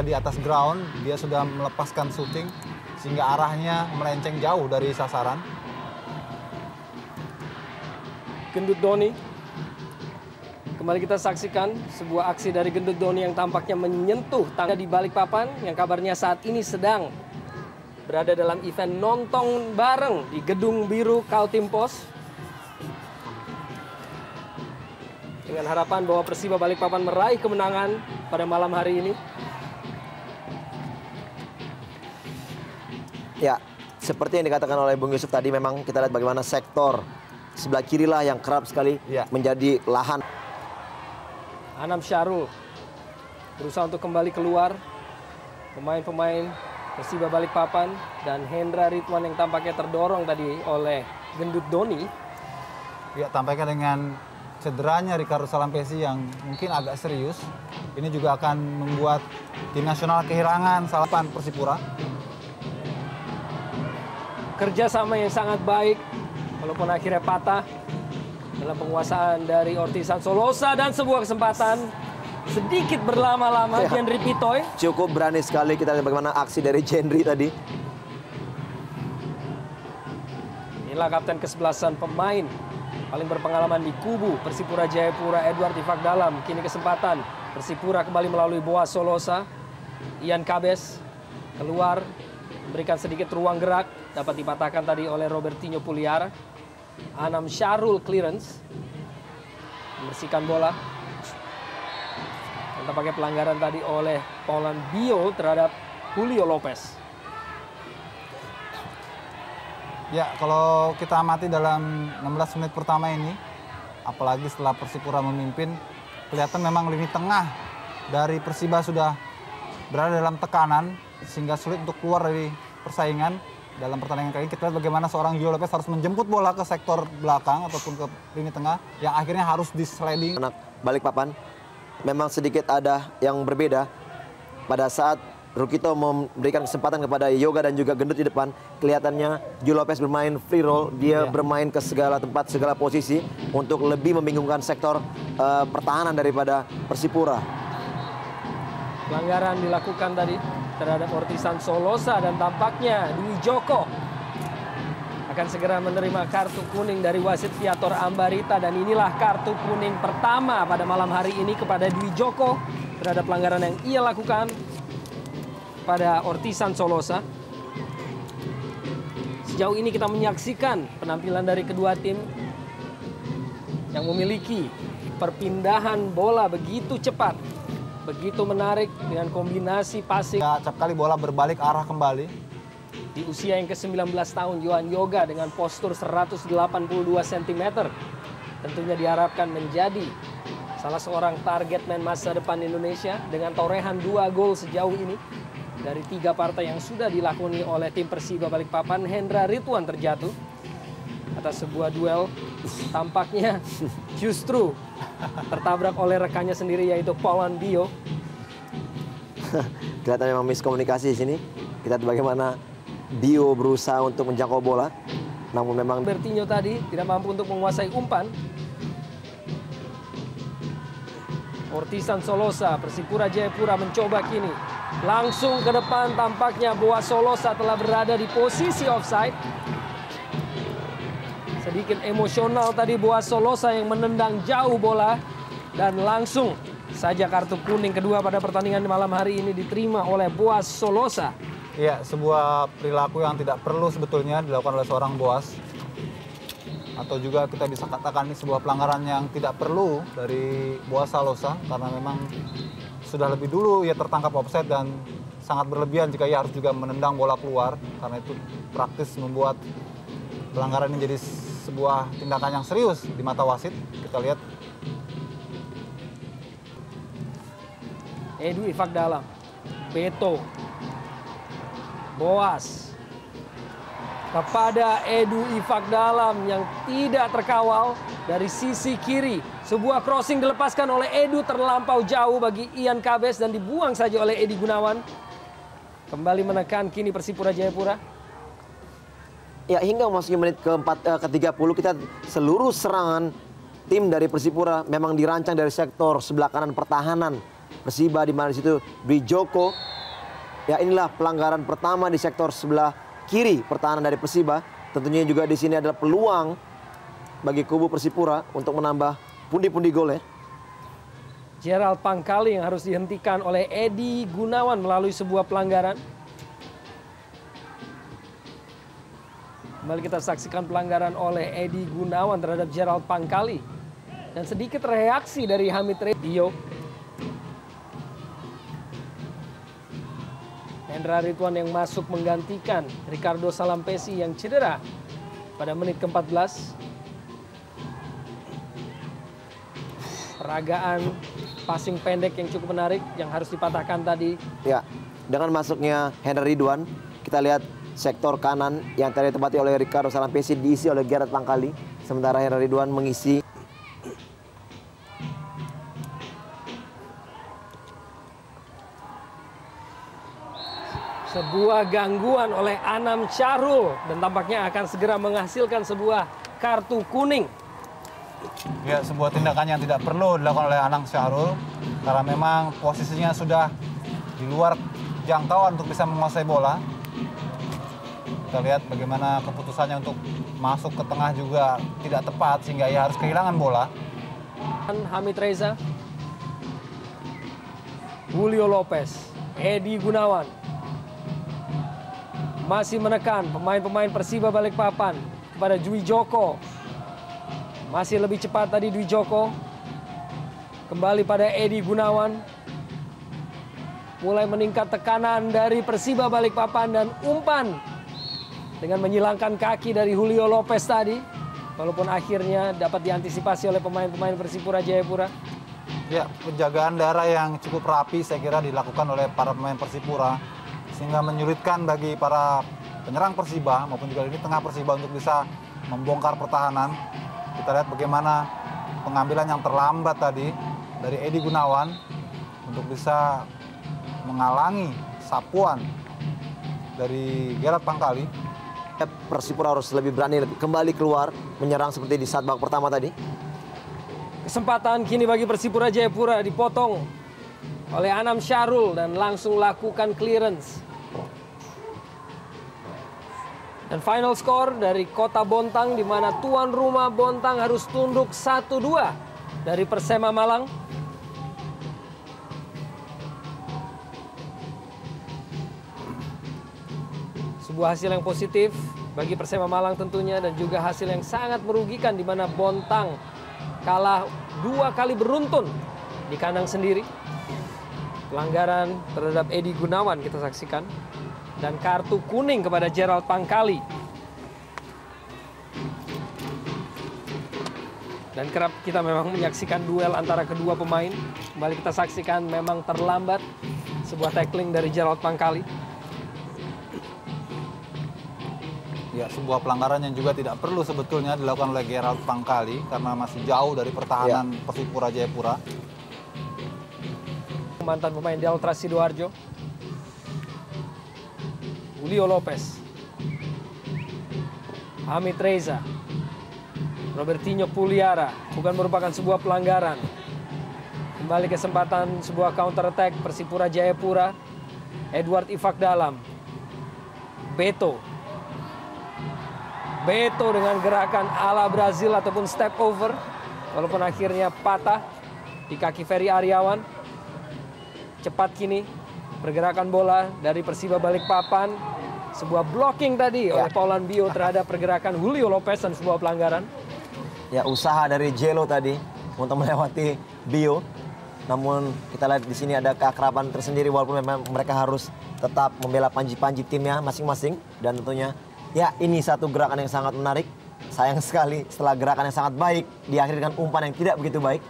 berada di atas ground, dia sudah melepaskan shooting sehingga arahnya melenceng jauh dari sasaran. Gendut Doni. Kembali kita saksikan sebuah aksi dari Gendut Doni yang tampaknya menyentuh tangga di Balikpapan yang kabarnya saat ini sedang berada dalam event nonton bareng di Gedung Biru Kaltim Pos. Dengan harapan bahwa Persiba Balikpapan meraih kemenangan pada malam hari ini. Ya, seperti yang dikatakan oleh Bung Yusuf tadi, memang kita lihat bagaimana sektor sebelah kirilah yang kerap sekali menjadi lahan. Anam Syarul berusaha untuk kembali keluar. Pemain-pemain Persiba Balikpapan dan Hendra Ridwan yang tampaknya terdorong tadi oleh Gendut Doni. Ya, tampaknya dengan cederanya Ricardo Salampesi yang mungkin agak serius, ini juga akan membuat tim nasional kehilangan salapan Persipura. Kerjasama yang sangat baik, walaupun akhirnya patah dalam penguasaan dari Ortisan Solosa dan sebuah kesempatan sedikit berlama-lama Jendri Pitoy. Cukup berani sekali kita lihat bagaimana aksi dari Jendri tadi. Inilah kapten ke-11 pemain paling berpengalaman di kubu Persipura Jayapura, Edward Ifak Dalam. Kini kesempatan Persipura kembali melalui Boas Solosa. Ian Kabes keluar, memberikan sedikit ruang gerak. Dapat dipatahkan tadi oleh Robertinho Puliara. Anam Syarul clearance. Membersihkan bola. Dan tampaknya pelanggaran tadi oleh Paulan Bio terhadap Julio Lopez. Ya, kalau kita amati dalam 16 menit pertama ini, apalagi setelah Persipura memimpin, kelihatan memang lini tengah dari Persiba sudah berada dalam tekanan, sehingga sulit untuk keluar dari persaingan dalam pertandingan kali ini. Kita lihat bagaimana seorang Julio Lopez harus menjemput bola ke sektor belakang ataupun ke lini tengah, yang akhirnya harus di sliding. Anak Balikpapan memang sedikit ada yang berbeda pada saat Rukito memberikan kesempatan kepada Yoga dan juga Gendut di depan. Kelihatannya Julio Lopez bermain free roll, dia bermain ke segala tempat, segala posisi untuk lebih membingungkan sektor pertahanan daripada Persipura. Pelanggaran dilakukan tadi terhadap Ortisan Solosa dan tampaknya Dwi Joko akan segera menerima kartu kuning dari wasit Viator Ambarita, dan inilah kartu kuning pertama pada malam hari ini kepada Dwi Joko terhadap pelanggaran yang ia lakukan pada Ortisan Solosa. Sejauh ini kita menyaksikan penampilan dari kedua tim yang memiliki perpindahan bola begitu cepat, begitu menarik dengan kombinasi passing. Ya, acap kali bola berbalik arah kembali. Di usia yang ke-19 tahun, Yohan Yoga dengan postur 182 cm tentunya diharapkan menjadi salah seorang target man masa depan Indonesia dengan torehan 2 gol sejauh ini. Dari 3 partai yang sudah dilakoni oleh tim Persiba Balikpapan, Hendra Ridwan terjatuh atas sebuah duel. Tampaknya justru tertabrak oleh rekannya sendiri, yaitu Paulan Bio. Kelihatan memang miskomunikasi di sini. Kita lihat bagaimana Bio berusaha untuk menjangkau bola, namun memang Bertinho tadi tidak mampu untuk menguasai umpan. Ortisan Solosa, Persipura Jayapura mencoba kini. Langsung ke depan, tampaknya Boas Solosa telah berada di posisi offside. Sedikit emosional tadi Boas Solosa yang menendang jauh bola. Dan langsung saja kartu kuning kedua pada pertandingan malam hari ini diterima oleh Boas Solosa. Ya, sebuah perilaku yang tidak perlu sebetulnya dilakukan oleh seorang Boas. Atau juga kita bisa katakan ini sebuah pelanggaran yang tidak perlu dari Boas Solosa, karena memang sudah lebih dulu ia tertangkap offside dan sangat berlebihan jika ia harus juga menendang bola keluar, karena itu praktis membuat pelanggaran ini jadi sebuah tindakan yang serius di mata wasit. Kita lihat Edu Ifak Dalam, Beto, Boas kepada Edu Ifak Dalam yang tidak terkawal dari sisi kiri. Sebuah crossing dilepaskan oleh Edu, terlampau jauh bagi Ian Kabes dan dibuang saja oleh Edi Gunawan. Kembali menekan kini Persipura Jayapura. ya hingga memasuki menit ke-30 kita seluruh serangan tim dari Persipura memang dirancang dari sektor sebelah kanan pertahanan Persiba, di mana di situ Dwi Joko Ya, inilah pelanggaran pertama di sektor sebelah kiri pertahanan dari Persiba. Tentunya juga di sini adalah peluang bagi kubu Persipura untuk menambah pundi-pundi gol ya. Gerald Pangkali yang harus dihentikan oleh Edi Gunawan melalui sebuah pelanggaran. Kembali kita saksikan pelanggaran oleh Edi Gunawan terhadap Gerald Pangkali. Dan sedikit reaksi dari Hamid Dio. Hendra Ridwan yang masuk menggantikan Ricardo Salampesi yang cedera pada menit ke-14. Peragaan passing pendek yang cukup menarik yang harus dipatahkan tadi. Ya, dengan masuknya Hendra Ridwan, kita lihat sektor kanan yang tadi ditempati oleh Ricardo Salampesi diisi oleh Gerald Pangkali. Sementara Hendra Ridwan mengisi. Sebuah gangguan oleh Anam Syahrul dan tampaknya akan segera menghasilkan sebuah kartu kuning. Ya, sebuah tindakan yang tidak perlu dilakukan oleh Anam Syahrul karena memang posisinya sudah di luar jangkauan untuk bisa menguasai bola. Kita lihat bagaimana keputusannya untuk masuk ke tengah juga tidak tepat sehingga ia harus kehilangan bola. Hamid Reza, Julio Lopez, Edi Gunawan masih menekan pemain-pemain Persiba Balikpapan kepada Dwi Joko. Masih lebih cepat tadi Dwi Joko. Kembali pada Edi Gunawan. Mulai meningkat tekanan dari Persiba Balikpapan dan umpan dengan menyilangkan kaki dari Julio Lopez tadi. Walaupun akhirnya dapat diantisipasi oleh pemain-pemain Persipura Jayapura. Ya, penjagaan darah yang cukup rapi saya kira dilakukan oleh para pemain Persipura. Sehingga menyulitkan bagi para penyerang Persiba maupun juga ini tengah Persiba untuk bisa membongkar pertahanan. Kita lihat bagaimana pengambilan yang terlambat tadi dari Edi Gunawan untuk bisa menghalangi sapuan dari Gerald Pangkali. Persipura harus lebih berani kembali keluar menyerang seperti di saat babak pertama tadi. Kesempatan kini bagi Persipura Jayapura dipotong oleh Anam Syahrul dan langsung lakukan clearance. Dan final score dari Kota Bontang di mana tuan rumah Bontang harus tunduk 1-2 dari Persema Malang. Sebuah hasil yang positif bagi Persema Malang tentunya dan juga hasil yang sangat merugikan di mana Bontang kalah 2 kali beruntun di kandang sendiri. Pelanggaran terhadap Edi Gunawan kita saksikan. Dan kartu kuning kepada Gerald Pangkali. Dan kerap kita memang menyaksikan duel antara kedua pemain. Kembali kita saksikan memang terlambat sebuah tackling dari Gerald Pangkali. Ya, sebuah pelanggaran yang juga tidak perlu sebetulnya dilakukan oleh Gerald Pangkali karena masih jauh dari pertahanan Persipura Jayapura. Mantan pemain Delta Sidoarjo, Julio Lopez, Hamid Reza, Robertinho Puliara, bukan merupakan sebuah pelanggaran. Kembali kesempatan sebuah counter attack Persipura Jayapura, Edward Ifak Dalam, Beto dengan gerakan ala Brazil ataupun step over, walaupun akhirnya patah di kaki Ferry Aryawan. Cepat kini pergerakan bola dari Persiba Balikpapan. Sebuah blocking tadi oleh Paulan Bio terhadap pergerakan Julio Lopez dan sebuah pelanggaran. Ya, usaha dari Jelo tadi untuk melewati Bio. Namun kita lihat di sini ada keakraban tersendiri walaupun memang mereka harus tetap membela panji-panji timnya masing-masing. Dan tentunya ya ini satu gerakan yang sangat menarik. Sayang sekali setelah gerakan yang sangat baik diakhiri dengan umpan yang tidak begitu baik.